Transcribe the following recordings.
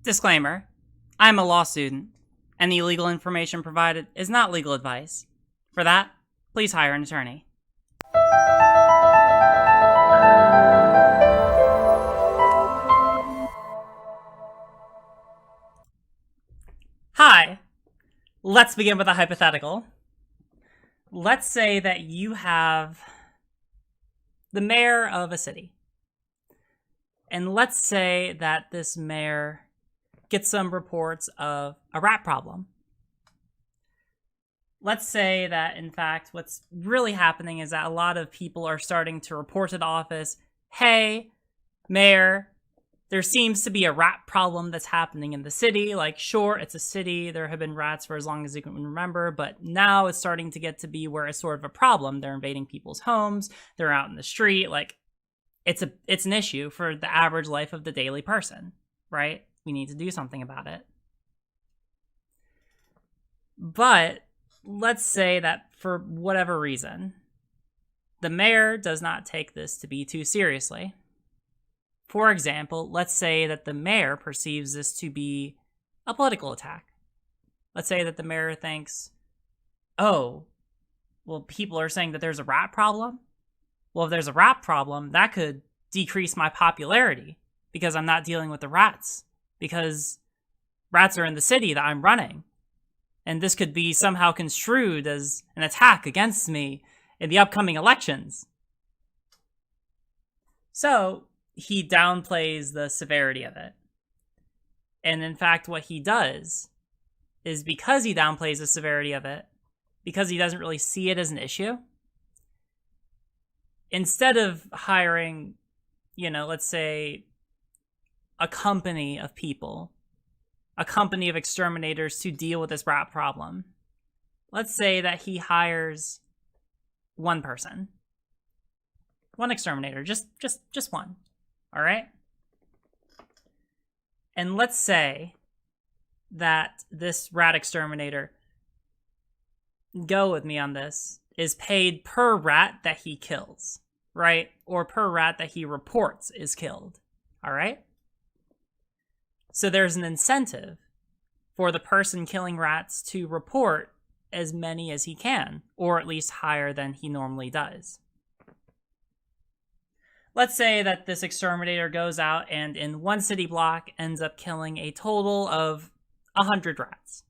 Disclaimer, I'm a law student, and the legal information provided is not legal advice. For that, please hire an attorney. Hi, let's begin with a hypothetical. Let's say that you have the mayor of a city. And let's say that this mayor gets some reports of a rat problem. Let's say that, in fact, what's really happening is that a lot of people are starting to report to the office, hey, mayor, there seems to be a rat problem that's happening in the city. Like, sure, it's a city. There have been rats for as long as you can remember, but now it's starting to get to be where it's sort of a problem. They're invading people's homes. They're out in the street. Like, it's an issue for the average life of the daily person, right? We need to do something about it. But let's say that for whatever reason, the mayor does not take this to be too seriously. For example, let's say that the mayor perceives this to be a political attack. Let's say that the mayor thinks, oh, well, people are saying that there's a rat problem. Well, if there's a rat problem, that could decrease my popularity because I'm not dealing with the rats, because rats are in the city that I'm running. And this could be somehow construed as an attack against me in the upcoming elections. So he downplays the severity of it. And in fact, what he does is, because he downplays the severity of it, because he doesn't really see it as an issue, instead of hiring, let's say a company of people, a company of exterminators to deal with this rat problem, let's say that he hires one person, one exterminator, just one. All right? And let's say that this rat exterminator, go with me on this, is paid per rat that he kills, right? Or per rat that he reports is killed. All right? So there's an incentive for the person killing rats to report as many as he can, or at least higher than he normally does. Let's say that this exterminator goes out and in one city block ends up killing a total of 100 rats.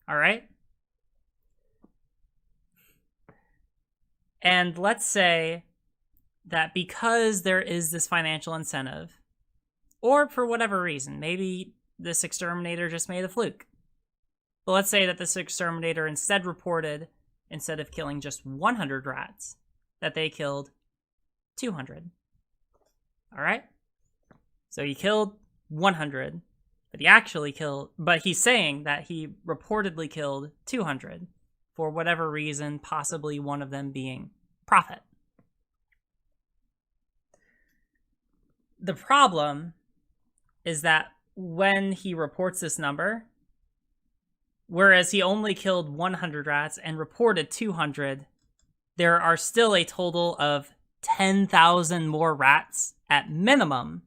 All right? And let's say that because there is this financial incentive, or for whatever reason, maybe this exterminator just made a fluke. But let's say that this exterminator instead reported, instead of killing just 100 rats, that they killed 200. All right? So he killed 100, but he's saying that he reportedly killed 200 for whatever reason, possibly one of them being profit. The problem is that when he reports this number, whereas he only killed 100 rats and reported 200, there are still a total of 10,000 more rats at minimum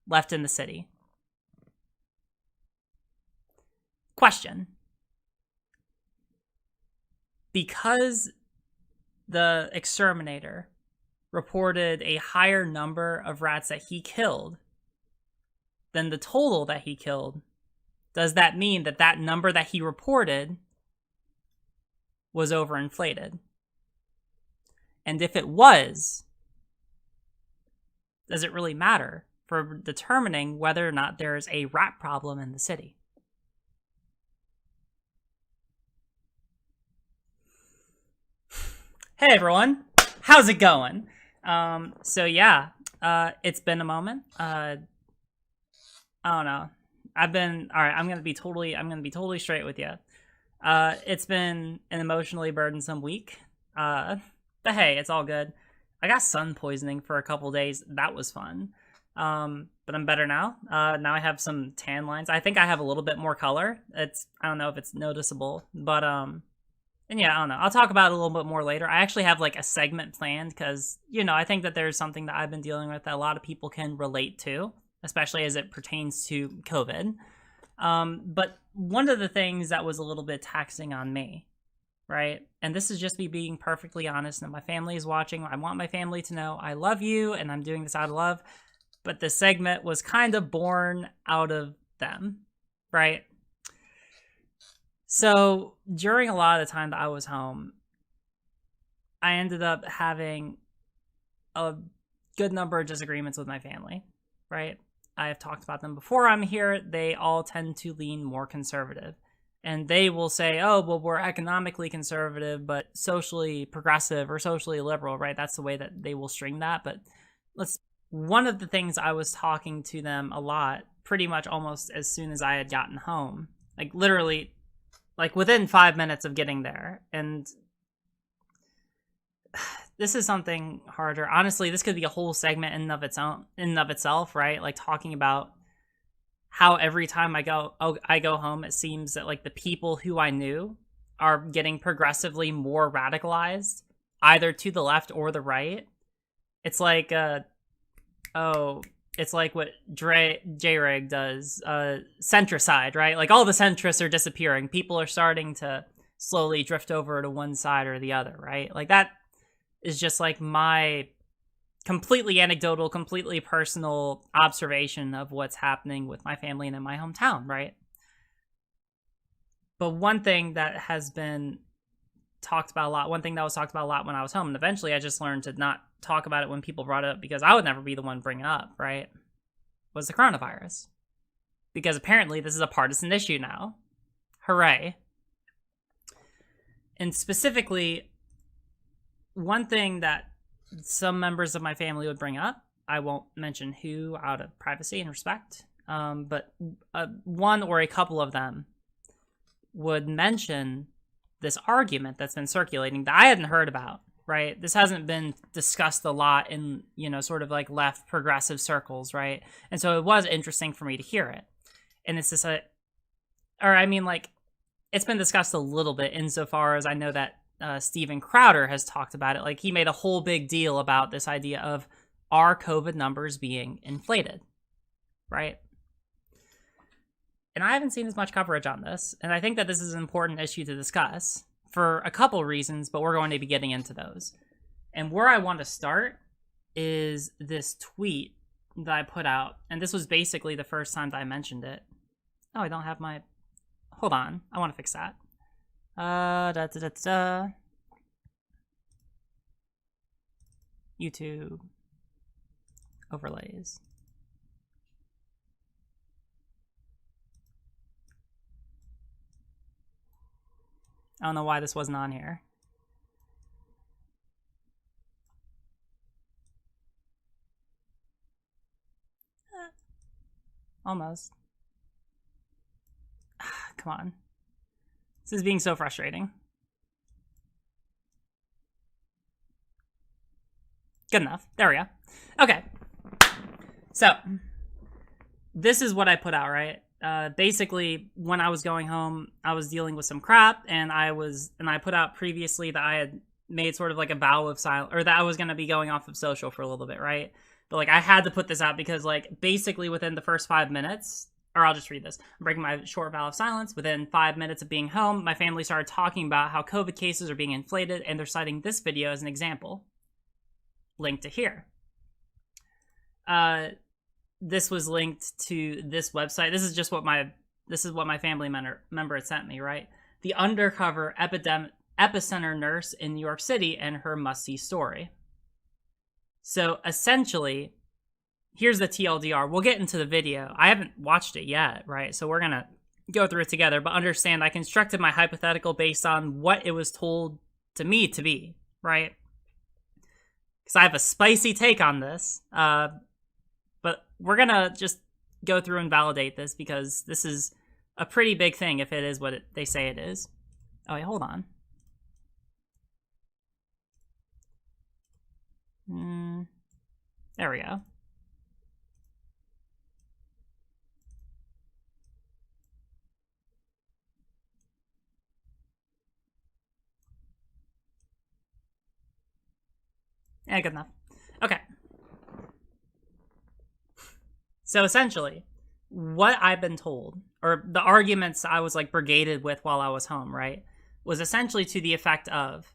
left in the city. Question. Because the exterminator reported a higher number of rats that he killed than the total that he killed, does that mean that that number that he reported was overinflated? And if it was, does it really matter for determining whether or not there is a rat problem in the city? Hey everyone, how's it going? It's been a moment. I don't know. I'm gonna be totally straight with you. It's been an emotionally burdensome week. But hey, it's all good. I got sun poisoning for a couple days. That was fun. But I'm better now. Now I have some tan lines. I think I have a little bit more color. I don't know if it's noticeable, but and yeah, I don't know. I'll talk about it a little bit more later. I actually have like a segment planned because, I think that there's something that I've been dealing with that a lot of people can relate to, especially as it pertains to COVID. But one of the things that was a little bit taxing on me, right? And this is just me being perfectly honest, and my family is watching. I want my family to know I love you, and I'm doing this out of love. But this segment was kind of born out of them, right? So during a lot of the time that I was home, I ended up having a good number of disagreements with my family, right? I have talked about them before I'm here. They all tend to lean more conservative. And they will say, oh, well, we're economically conservative, but socially progressive or socially liberal, right? That's the way that they will string that. But one of the things I was talking to them a lot, pretty much almost as soon as I had gotten home, like literally, like within 5 minutes of getting there. And this is something harder. Honestly, this could be a whole segment in and of itself, right? Like talking about how every time I go home, it seems that like the people who I knew are getting progressively more radicalized, either to the left or the right. It's like, it's like what J-Rig does, centricide, right? Like all the centrists are disappearing. People are starting to slowly drift over to one side or the other, right? Like that is just like my completely anecdotal, completely personal observation of what's happening with my family and in my hometown, right? But one thing that has been talked about a lot, one thing that was talked about a lot when I was home, and eventually I just learned to not talk about it when people brought it up because I would never be the one bringing it up, right? Was the coronavirus. Because apparently this is a partisan issue now. Hooray. And specifically, one thing that some members of my family would bring up, I won't mention who out of privacy and respect, but one or a couple of them would mention this argument that's been circulating that I hadn't heard about, right? This hasn't been discussed a lot in, sort of like left progressive circles, right? And so it was interesting for me to hear it. And it's just it's been discussed a little bit insofar as I know that Steven Crowder has talked about it. Like he made a whole big deal about this idea of are COVID numbers being inflated, right? And I haven't seen as much coverage on this, and I think that this is an important issue to discuss for a couple reasons, but we're going to be getting into those. And where I want to start is this tweet that I put out, and this was basically the first time that I mentioned it. Oh, I don't have my... Hold on, I want to fix that. YouTube overlays. I don't know why this wasn't on here. Almost. Come on. This is being so frustrating. Good enough. There we go. Okay. So, this is what I put out, right? Basically, when I was going home, I was dealing with some crap, and I put out previously that I had made sort of like a vow of silence, or that I was going to be going off of social for a little bit, right? But like, I had to put this out because like, basically within the first 5 minutes, or I'll just read this. I'm breaking my short vow of silence. Within 5 minutes of being home, my family started talking about how COVID cases are being inflated, and they're citing this video as an example. Link to here. This was linked to this website. This is just what my family member had sent me, right? The undercover epicenter nurse in New York City and her must-see story. So essentially, here's the TLDR. We'll get into the video. I haven't watched it yet, right? So we're going to go through it together, but understand I constructed my hypothetical based on what it was told to me to be, right? Because I have a spicy take on this, but we're going to just go through and validate this because this is a pretty big thing if it is what they say it is. Oh, wait, hold on. There we go. Yeah, good enough. Okay. So essentially, what I've been told, or the arguments I was like brigaded with while I was home, right, was essentially to the effect of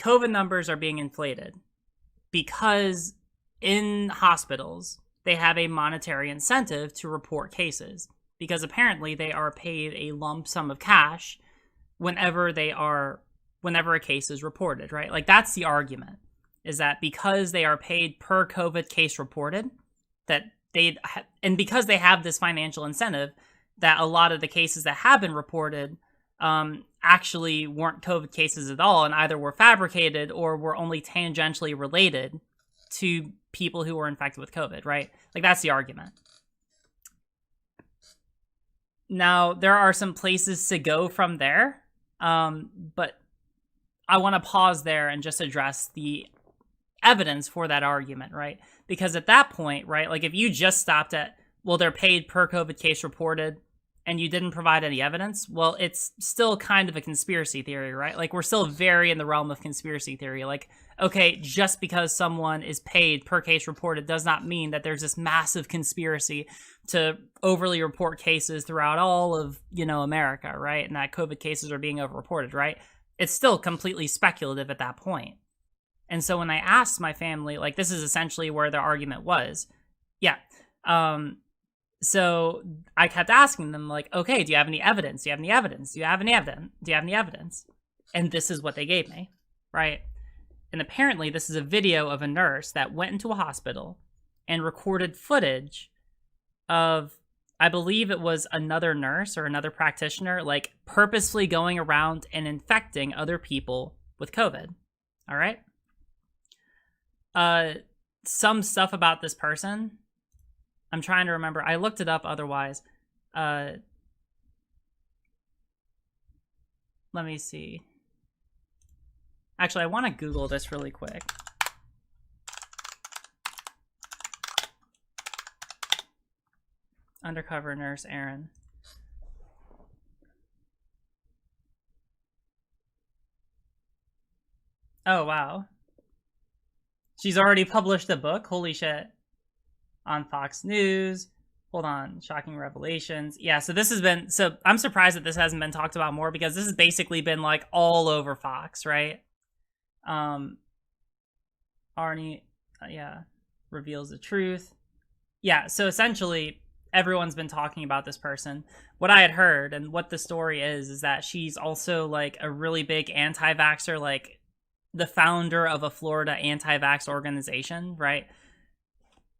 COVID numbers are being inflated because in hospitals, they have a monetary incentive to report cases because apparently they are paid a lump sum of cash whenever a case is reported, right? Like that's the argument, is that because they are paid per COVID case reported, and because they have this financial incentive, that a lot of the cases that have been reported actually weren't COVID cases at all, and either were fabricated or were only tangentially related to people who were infected with COVID, right? Like that's the argument. Now, there are some places to go from there, but I want to pause there and just address the evidence for that argument, right? Because at that point, right, like if you just stopped at, well, they're paid per COVID case reported, and you didn't provide any evidence, well, it's still kind of a conspiracy theory, right? Like we're still very in the realm of conspiracy theory. Like, okay, just because someone is paid per case reported does not mean that there's this massive conspiracy to overly report cases throughout all of, America, right? And that COVID cases are being overreported, right? It's still completely speculative at that point. And so when I asked my family, like this is essentially where the argument was. Yeah. So I kept asking them, like, okay, do you have any evidence? Do you have any evidence? Do you have any evidence? Do you have any evidence? And this is what they gave me, right? And apparently this is a video of a nurse that went into a hospital and recorded footage of, I believe it was another nurse or another practitioner, like purposefully going around and infecting other people with COVID. All right. Some stuff about this person, I'm trying to remember. I looked it up otherwise. Let me see. Actually, I want to Google this really quick. Undercover nurse Erin. Oh, wow. She's already published a book. Holy shit. On Fox News. Hold on. Shocking revelations. Yeah, so this has been... So I'm surprised that this hasn't been talked about more because this has basically been like all over Fox, right? Arnie, reveals the truth. Yeah, so essentially everyone's been talking about this person. What I had heard and what the story is that she's also like a really big anti-vaxxer, like the founder of a Florida anti-vax organization, right?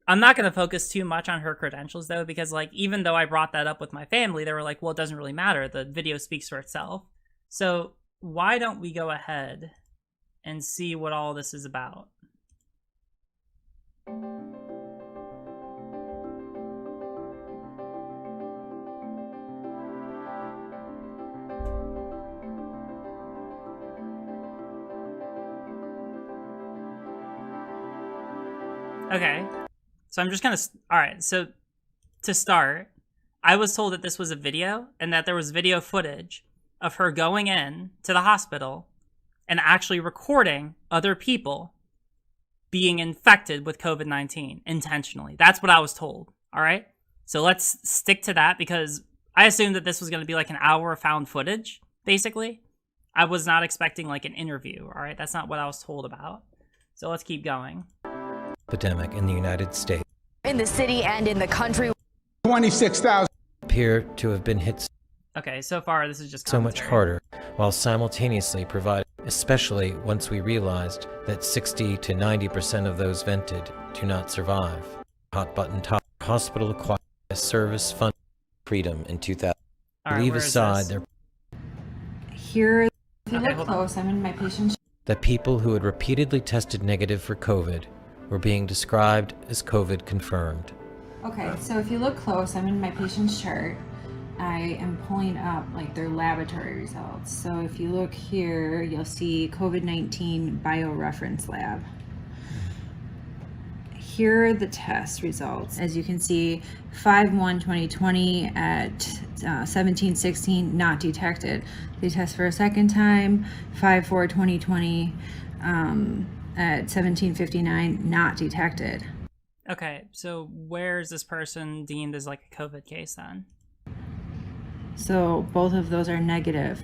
I'm not going to focus too much on her credentials, though, because, like, even though I brought that up with my family, they were like, well, it doesn't really matter. The video speaks for itself. So why don't we go ahead and see what all this is about? Okay. So I'm just going to... All right, so to start, I was told that this was a video and that there was video footage of her going in to the hospital and actually recording other people being infected with COVID-19 intentionally. That's what I was told, all right? So let's stick to that because I assumed that this was going to be like an hour of found footage, basically. I was not expecting like an interview, all right? That's not what I was told about. So let's keep going. Epidemic in the United States. In the city and in the country. 26,000 appear to have been hit Okay, so far this is just so much commentary. harder, while simultaneously providing, especially once we realized that 60 to 90% of those vented do not survive. Hot button top hospital acquired a service fund freedom in 2000. All right, Leave where is aside this? their Here, if you Okay, look hold on. close, I'm in my patient's. that people who had repeatedly tested negative for COVID were being described as COVID confirmed. Okay, so if you look close, I'm in my patient's chart. I am pulling up like their laboratory results. So if you look here, you'll see COVID-19 bioreference lab. Here are the test results. As you can see, 5/1/2020 at 17:16, not detected. They test for a second time, 5/4/2020 at 17:59, not detected. Okay, so where is this person deemed as like a COVID case then? So both of those are negative.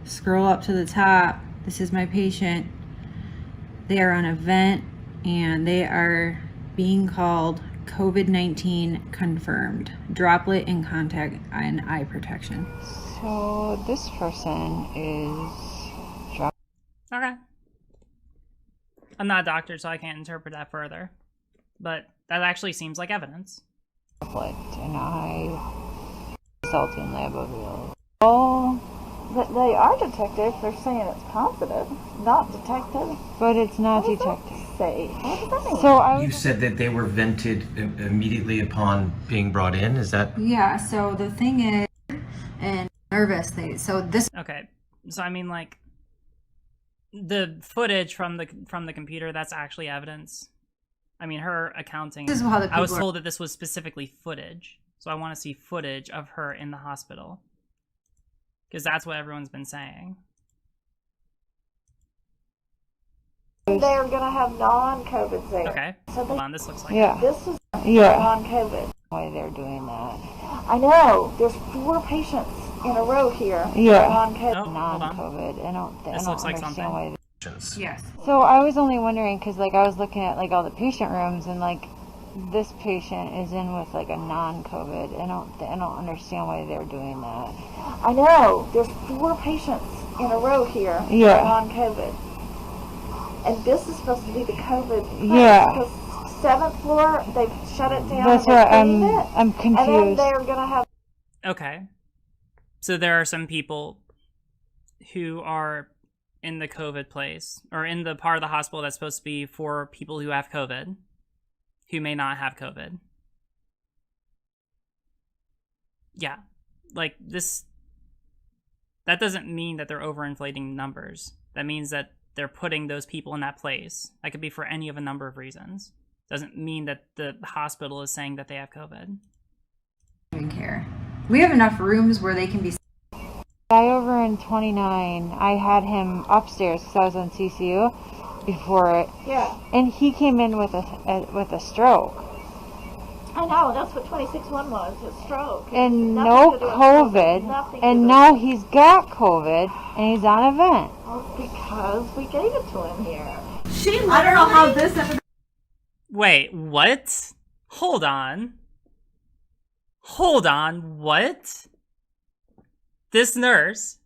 Scroll up to the top. This is my patient. They are on a vent and they are being called COVID-19 confirmed. Droplet in contact and eye protection. So this person is Okay. I'm not a doctor, so I can't interpret that further. But that actually seems like evidence. droplet and eye resulting lab available. Oh, But they are detective. They're saying it's positive, not detective. but it's not What does detected. that say? What does that mean? So I You was said that they were vented immediately upon being brought in. Is that? Yeah, so the thing is, and nervous thing. So this Okay, so I mean, like, the footage from the computer, that's actually evidence. I mean, her accounting. is how the I was people are- told that this was specifically footage, so I want to see footage of her in the hospital, because that's what everyone's been saying. They're gonna have non-COVID there. Okay, So hold on. This looks like yeah, This is yeah. non-COVID. Why they're doing that? I know. There's 4 patients in a row here. Yeah. Non-COVID. Oh, hold on. Non-COVID. I don't This looks like understand something. why. yes. So I was only wondering because like I was looking at like all the patient rooms and like this patient is in with like a non-COVID. I don't understand why they're doing that. I know. There's 4 patients in a row here. Yeah. Non-COVID. And this is supposed to be the COVID. place, Yeah. Because 7th floor, they've shut it down. That's and what they cleaned it. I'm And then confused. they're gonna have. Okay. So there are some people who are in the COVID place, or in the part of the hospital that's supposed to be for people who have COVID, who may not have COVID. Yeah. Like, this... That doesn't mean that they're overinflating numbers. That means that they're putting those people in that place. That could be for any of a number of reasons. Doesn't mean that the hospital is saying that they have COVID. Care. We have enough rooms where they can be. Guy over in 29, I had him upstairs because I was on CCU before it, Yeah. and he came in with a stroke I know. That's what 26-1 was. A stroke. and Nothing no to do with COVID, Nothing to and do now he's got COVID and he's on a vent. Well, because we gave it to him here. I don't know how this ended. Wait, what? Hold on. Hold on, what? This nurse.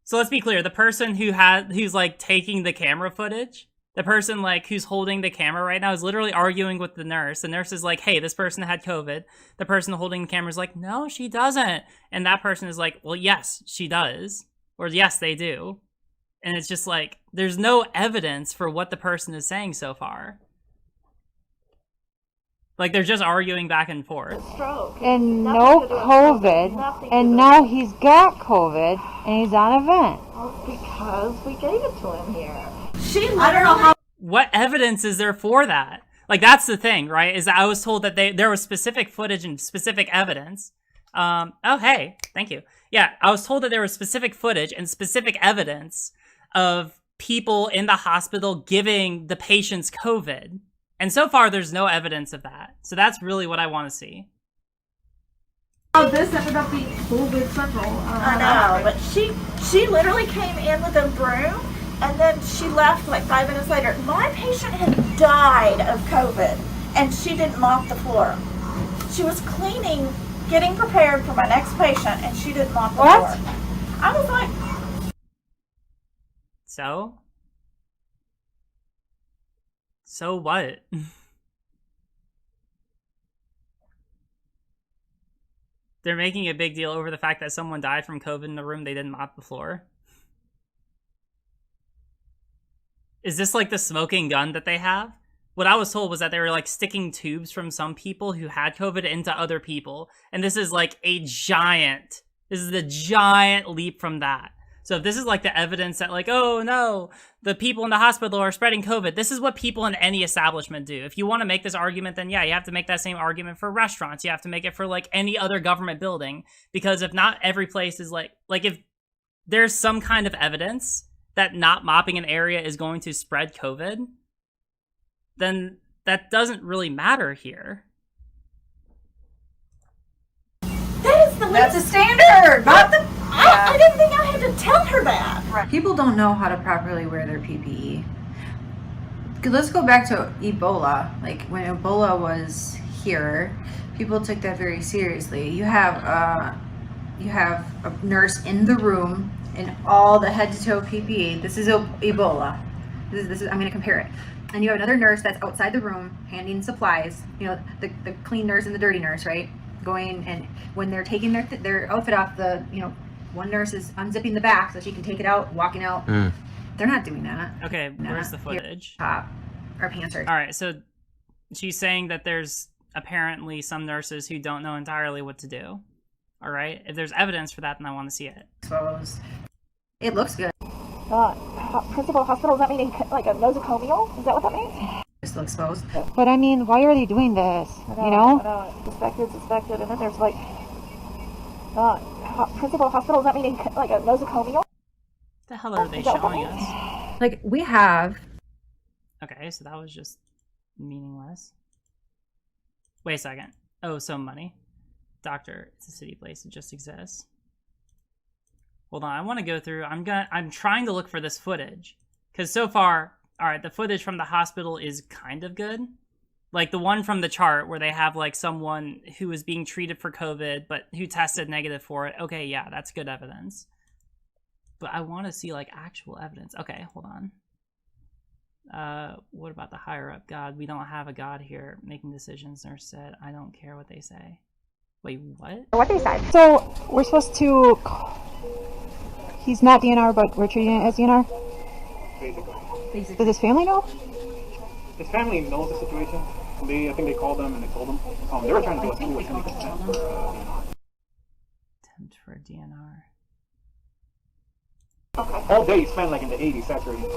So let's be clear, the person who's like taking the camera footage, the person like who's holding the camera right now is literally arguing with the nurse. The nurse is like, hey, this person had COVID. The person holding the camera is like, no, she doesn't. And that person is like, well, yes, she does. Or yes, they do. And it's just like, there's no evidence for what the person is saying so far. Like, they're just arguing back and forth. Stroke. And Nothing no to do with COVID, Nothing to and do now he's got COVID and he's on a vent. Well, because we gave it to him here. I don't know how. What evidence is there for that? Like, that's the thing, right? Is that I was told that there was specific footage and specific evidence. Oh, hey, thank you. Yeah, I was told that there was specific footage and specific evidence of people in the hospital giving the patients COVID. And so far, there's no evidence of that. So that's really what I want to see. How this ended up being COVID Central. I know, but she literally came in with a broom, and then she left like 5 minutes later. My patient had died of COVID, and she didn't mop the floor. She was cleaning, getting prepared for my next patient, and she didn't mop the What? floor. I was like, So what? They're making a big deal over the fact that someone died from COVID in the room, they didn't mop the floor. Is this like the smoking gun that they have? What I was told was that they were like sticking tubes from some people who had COVID into other people. And this is like this is the giant leap from that. So if this is like the evidence that like, oh no, the people in the hospital are spreading COVID, this is what people in any establishment do. If you want to make this argument, then yeah, you have to make that same argument for restaurants. You have to make it for like any other government building. Because if not every place is like if there's some kind of evidence that not mopping an area is going to spread COVID, then that doesn't really matter here. That is the That's a standard. I didn't think I had to tell her that. People don't know how to properly wear their PPE. Let's go back to Ebola. Like when Ebola was here, people took that very seriously. You have a nurse in the room in all the head to toe PPE. This is Ebola. This is I'm going to compare it. And you have another nurse that's outside the room handing supplies. You know, the clean nurse and the dirty nurse, right? Going, and when they're taking their outfit off, one nurse is unzipping the back so she can take it out, walking out. They're not doing that. Okay, where's the footage? Top or pants are. All right, so she's saying that there's apparently some nurses who don't know entirely what to do. All right, if there's evidence for that, then I want to see it. Exposed. It looks good. Principal hospital, does that mean like a nosocomial? Is that what that means? Still exposed. But I mean, why are they doing this? You know? Suspected, and then there's like principal hospital, does that mean like a nosocomial? What the hell are they showing us? Like we have. Okay, so that was just meaningless. Wait a second. Oh, so money. Doctor, it's a city place. It just exists. Hold on, I want to go through. I'm trying to look for this footage. Because so far, alright, the footage from the hospital is kind of good. Like the one from the chart where they have like someone who was being treated for COVID, but who tested negative for it. Okay, yeah, that's good evidence. But I want to see like actual evidence. Okay, hold on. What about the higher up God? We don't have a God here making decisions. Nurse said, I don't care what they say. Wait, what? What they said. So we're supposed to. He's not DNR, but we're treating it as DNR. Basically. Does his family know? His family knows the situation. I think they called them and they told them. They were trying to go as cool as 20% for DNR. Attempt for a DNR. Okay. All day he spent like in the 80s saturating.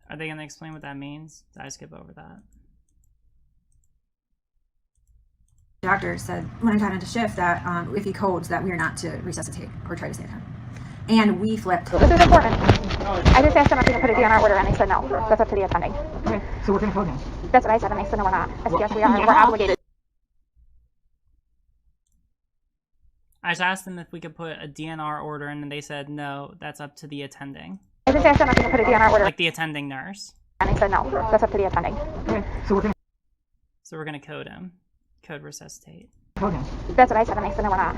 Are they going to explain what that means? Did I skip over that? Doctor said when I got into shift that if he codes that we are not to resuscitate or try to save him. And we flipped. This is important. I just asked them if we can put a DNR order, and they said no. That's up to the attending. Okay, so we're going to code him. That's what I said, and they said no, we're not. I said yes, we are. We're obligated. I just asked them if we could put a DNR order in, and they said no, that's up to the attending. I just asked them if we can put a DNR order, Like the attending nurse. and they said no. That's up to the attending. Okay, so we're going to code him. Code resuscitate. code him. That's what I said, and they said no, we're not.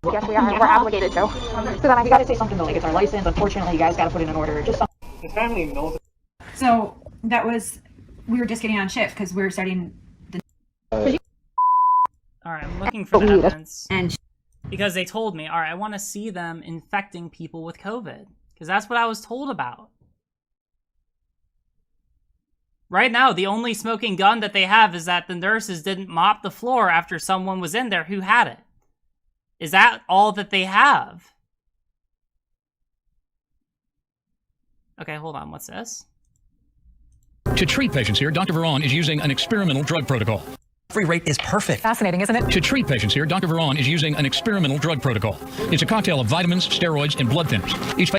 Yes, we are. We're obligated to. So then You gotta say something though, like it's our license, unfortunately you guys gotta put in an order, just something. His family knows it. So that was, we were just getting on shift because we were starting the. Alright, I'm looking for the evidence. And Because they told me, alright, I want to see them infecting people with COVID. Because that's what I was told about. Right now, the only smoking gun that they have is that the nurses didn't mop the floor after someone was in there who had it. Is that all that they have? Okay, hold on. What's this? To treat patients here, Dr. Veron is using an experimental drug protocol. Free rate is perfect. Fascinating, isn't it? To treat patients here, Dr. Veron is using an experimental drug protocol. It's a cocktail of vitamins, steroids, and blood thinners. Each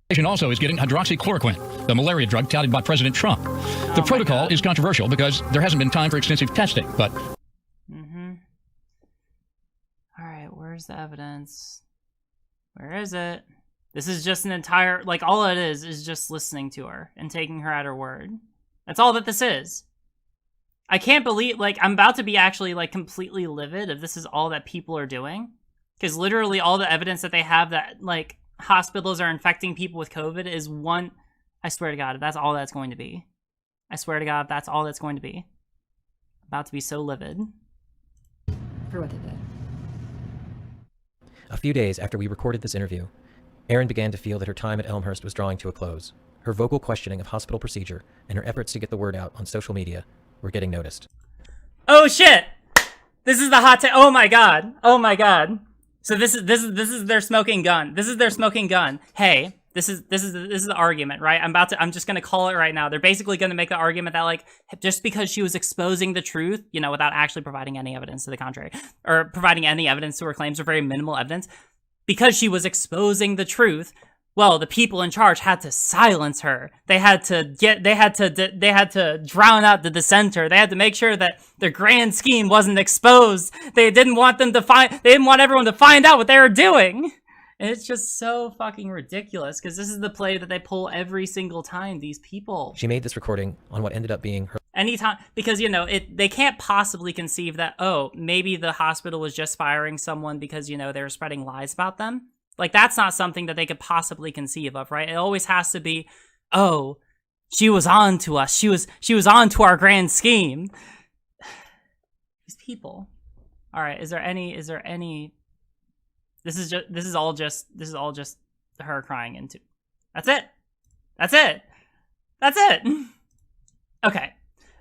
patient also is getting hydroxychloroquine, the malaria drug touted by President Trump. The protocol is controversial because there hasn't been time for extensive testing, but... Alright, where's the evidence? Where is it? This is just an entire... Like, all it is just listening to her and taking her at her word. That's all that this is. I can't believe... Like, I'm about to be actually, like, completely livid if this is all that people are doing. Because literally all the evidence that they have that, like, hospitals are infecting people with COVID is one... I swear to God, if that's all that's going to be. I swear to God, if that's all that's going to be. I'm about to be so livid. for what they did. A few days after we recorded this interview, Erin began to feel that her time at Elmhurst was drawing to a close. Her vocal questioning of hospital procedure and her efforts to get the word out on social media were getting noticed. Oh shit! This is the hot take. Oh my god. Oh my god. So this is their smoking gun. This is their smoking gun. Hey, this is the argument, right? I'm just gonna call it right now. They're basically gonna make the argument that, like, just because she was exposing the truth, you know, without actually providing any evidence to the contrary, or providing any evidence to her claims, or very minimal evidence, because she was exposing the truth, well, the people in charge had to silence her. They had to drown out the dissenter. They had to make sure that their grand scheme wasn't exposed. They didn't want everyone to find out what they were doing. And it's just so fucking ridiculous, because this is the play that they pull every single time, these people. She made this recording on what ended up being her... Anytime, because, you know, they can't possibly conceive that, oh, maybe the hospital was just firing someone because, you know, they were spreading lies about them. Like, that's not something that they could possibly conceive of, right? It always has to be, oh, she was on to us. She was on to our grand scheme. These people. All right, is there any This is all just her crying into. That's it.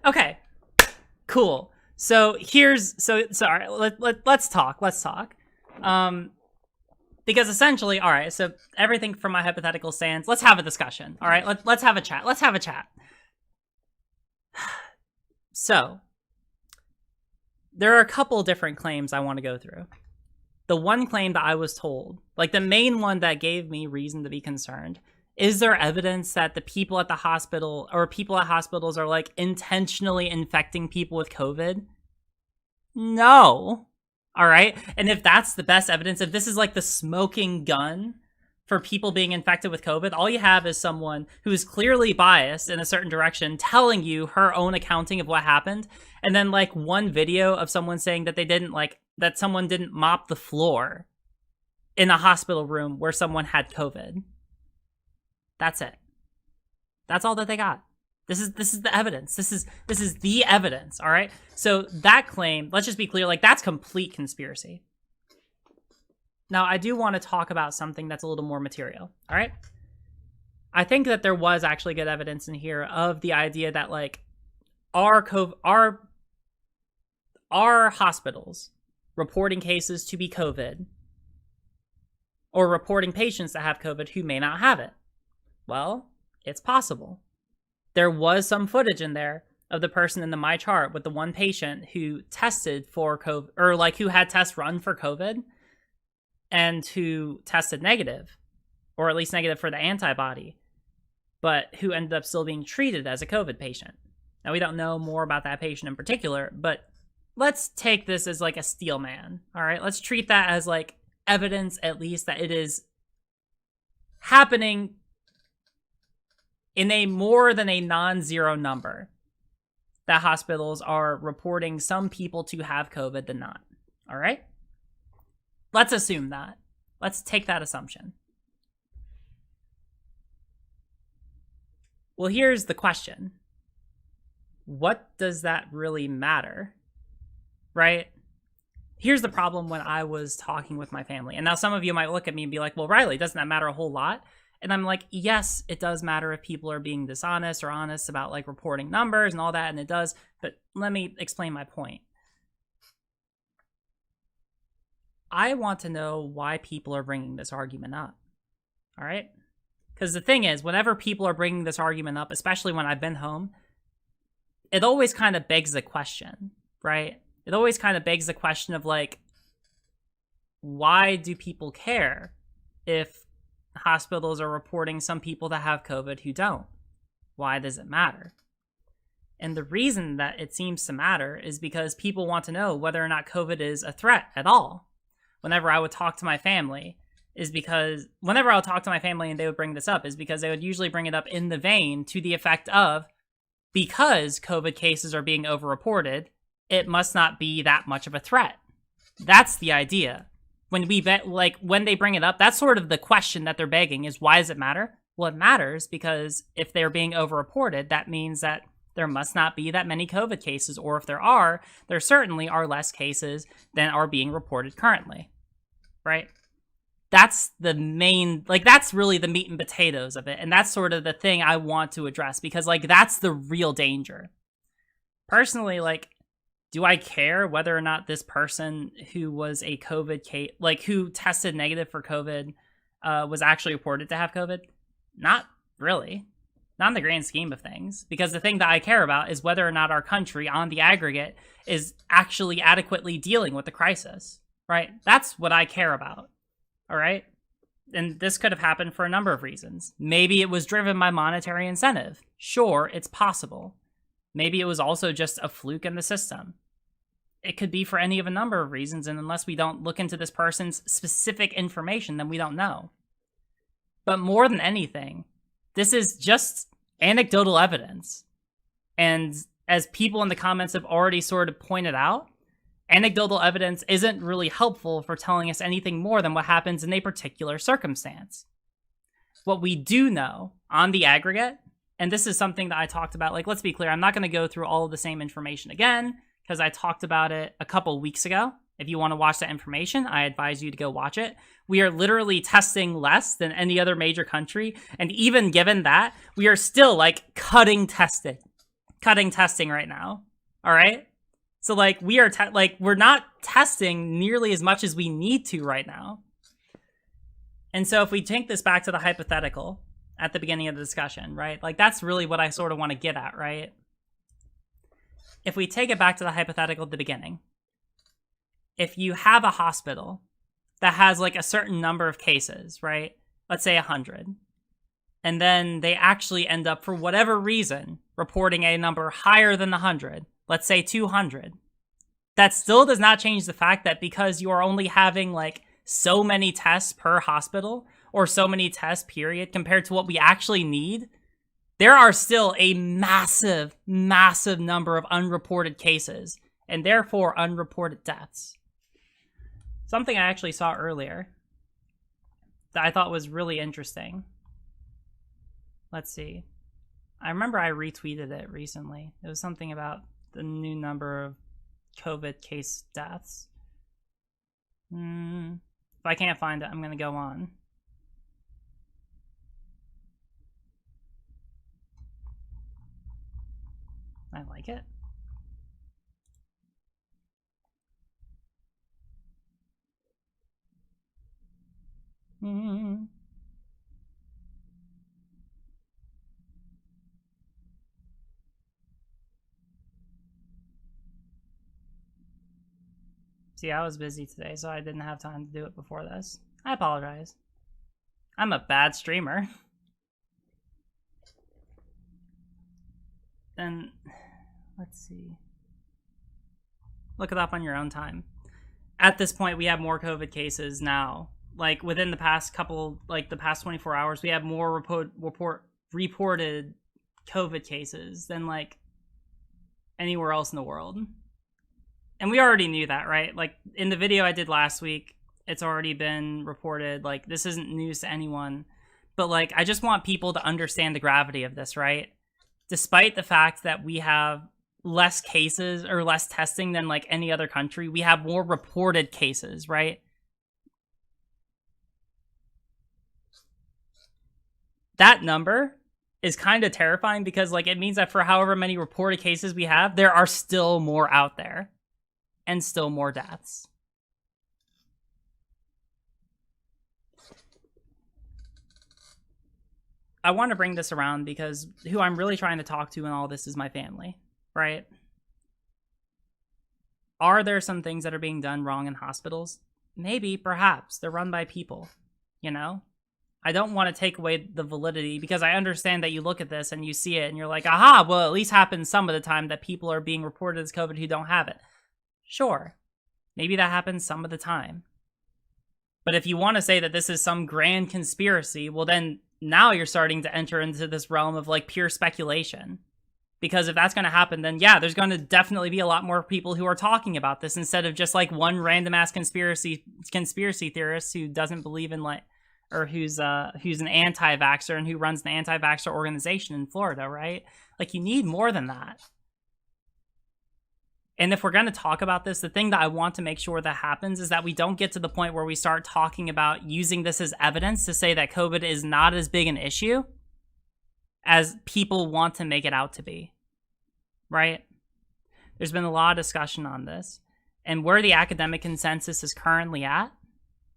Okay. Cool. So sorry. Let's talk. Because essentially, all right. So everything from my hypothetical stands. Let's have a discussion. All right. Let's have a chat. So there are a couple different claims I want to go through. The one claim that I was told, like the main one that gave me reason to be concerned, is there evidence that the people at the hospital or people at hospitals are like intentionally infecting people with COVID? No. All right. And if that's the best evidence, if this is like the smoking gun for people being infected with COVID, all you have is someone who is clearly biased in a certain direction telling you her own accounting of what happened. And then like one video of someone saying that that someone didn't mop the floor in a hospital room where someone had COVID. That's it. That's all that they got. This is the evidence. This is the evidence, all right? So that claim, let's just be clear, like that's complete conspiracy. Now, I do want to talk about something that's a little more material, all right? I think that there was actually good evidence in here of the idea that like our hospitals reporting cases to be COVID or reporting patients that have COVID who may not have it. Well, it's possible. There was some footage in there of the person in the My Chart with the one patient who tested for COVID, or like who had tests run for COVID and who tested negative, or at least negative for the antibody, but who ended up still being treated as a COVID patient. Now, we don't know more about that patient in particular, but let's take this as like a steel man, all right? Let's treat that as like evidence, at least, that it is happening in a more than a non-zero number that hospitals are reporting some people to have COVID than not, all right? Let's assume that. Let's take that assumption. Well, here's the question. What does that really matter? Right? Here's the problem when I was talking with my family. And now some of you might look at me and be like, well, Riley, doesn't that matter a whole lot? And I'm like, yes, it does matter if people are being dishonest or honest about like reporting numbers and all that, and it does. But let me explain my point. I want to know why people are bringing this argument up. All right? Because the thing is, whenever people are bringing this argument up, especially when I've been home, it always kind of begs the question, right? It always kind of begs the question of like, why do people care if hospitals are reporting some people that have COVID who don't? Why does it matter? And the reason that it seems to matter is because people want to know whether or not COVID is a threat at all. Whenever I would talk to my family, and they would bring this up, is because they would usually bring it up in the vein to the effect of, because COVID cases are being overreported, it must not be that much of a threat. That's the idea. When they bring it up, that's sort of the question that they're begging, is why does it matter? Well, it matters because if they're being overreported, that means that there must not be that many COVID cases, or if there certainly are less cases than are being reported currently, right? That's the main, that's really the meat and potatoes of it. And that's sort of the thing I want to address, because that's the real danger. Personally, do I care whether or not this person who was a COVID case, who tested negative for COVID, was actually reported to have COVID? Not really. Not in the grand scheme of things. Because the thing that I care about is whether or not our country, on the aggregate, is actually adequately dealing with the crisis, right? That's what I care about, all right? And this could have happened for a number of reasons. Maybe it was driven by monetary incentive. Sure, it's possible. Maybe it was also just a fluke in the system. It could be for any of a number of reasons, and unless we don't look into this person's specific information, then we don't know. But more than anything, this is just anecdotal evidence. And as people in the comments have already sort of pointed out, anecdotal evidence isn't really helpful for telling us anything more than what happens in a particular circumstance. What we do know on the aggregate, and this is something that I talked about, like, let's be clear, I'm not going to go through all of the same information again, because I talked about it a couple weeks ago. If you want to watch that information, I advise you to go watch it. We are literally testing less than any other major country, and even given that, we are still, like, cutting testing right now, all right? So, like, we're not testing nearly as much as we need to right now. And so if we take this back to the hypothetical at the beginning of the discussion, right? Like, that's really what I sort of want to get at, right? If we take it back to the hypothetical at the beginning, if you have a hospital that has, like, a certain number of cases, right? Let's say 100. And then they actually end up, for whatever reason, reporting a number higher than the 100. Let's say 200. That still does not change the fact that because you are only having, like, so many tests per hospital, or so many tests, period, compared to what we actually need, there are still a massive, massive number of unreported cases, and therefore unreported deaths. Something I actually saw earlier that I thought was really interesting. Let's see. I remember I retweeted it recently. It was something about the new number of COVID case deaths. If I can't find it, I'm going to go on. I like it. See, I was busy today, so I didn't have time to do it before this. I apologize. I'm a bad streamer. Then, let's see. Look it up on your own time. At this point, we have more COVID cases now. Like, within the past couple, like, the past 24 hours, we have more reported COVID cases than, like, anywhere else in the world. And we already knew that, right? Like, in the video I did last week, it's already been reported. Like, this isn't news to anyone. But, like, I just want people to understand the gravity of this, right? Despite the fact that we have less cases or less testing than, like, any other country, we have more reported cases, right? That number is kind of terrifying because, like, it means that for however many reported cases we have, there are still more out there. And still more deaths. I want to bring this around because who I'm really trying to talk to in all this is my family, right? Are there some things that are being done wrong in hospitals? Maybe, perhaps. They're run by people, you know? I don't want to take away the validity because I understand that you look at this and you see it and you're like, aha, well, at least happens some of the time that people are being reported as COVID who don't have it. Sure, maybe that happens some of the time. But if you want to say that this is some grand conspiracy, well then now you're starting to enter into this realm of, like, pure speculation. Because if that's going to happen, then yeah, there's going to definitely be a lot more people who are talking about this instead of just, like, one random ass conspiracy theorist who doesn't believe in, like, or who's an anti-vaxxer and who runs an anti-vaxxer organization in Florida, right? Like, you need more than that. And if we're going to talk about this, the thing that I want to make sure that happens is that we don't get to the point where we start talking about using this as evidence to say that COVID is not as big an issue as people want to make it out to be, right? There's been a lot of discussion on this. And where the academic consensus is currently at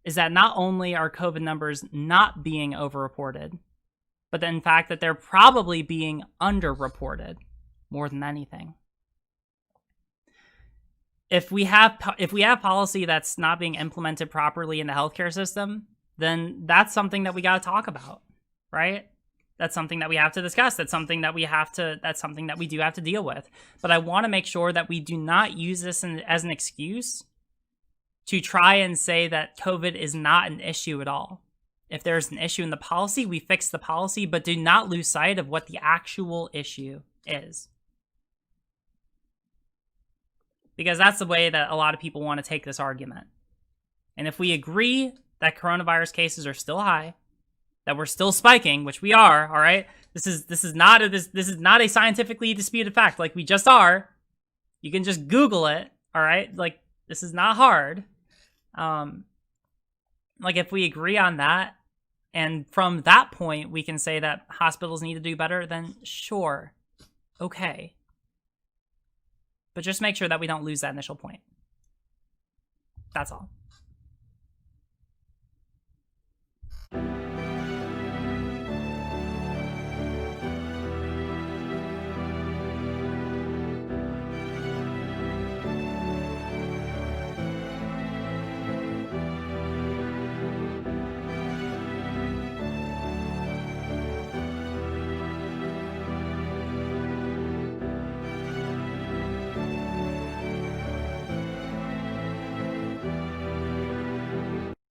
is that not only are COVID numbers not being overreported, but in fact that they're probably being underreported more than anything. If we have policy that's not being implemented properly in the healthcare system, then that's something that we got to talk about, right? That's something that we have to discuss. That's something that we do have to deal with. But I want to make sure that we do not use this as an excuse to try and say that COVID is not an issue at all. If there's an issue in the policy, we fix the policy, but do not lose sight of what the actual issue is. Because that's the way that a lot of people want to take this argument. And if we agree that coronavirus cases are still high, that we're still spiking, which we are, all right? This is not a scientifically disputed fact. Like, we just are. You can just Google it, all right? Like, this is not hard. Like, if we agree on that, and from that point we can say that hospitals need to do better, then sure, okay. But just make sure that we don't lose that initial point. That's all.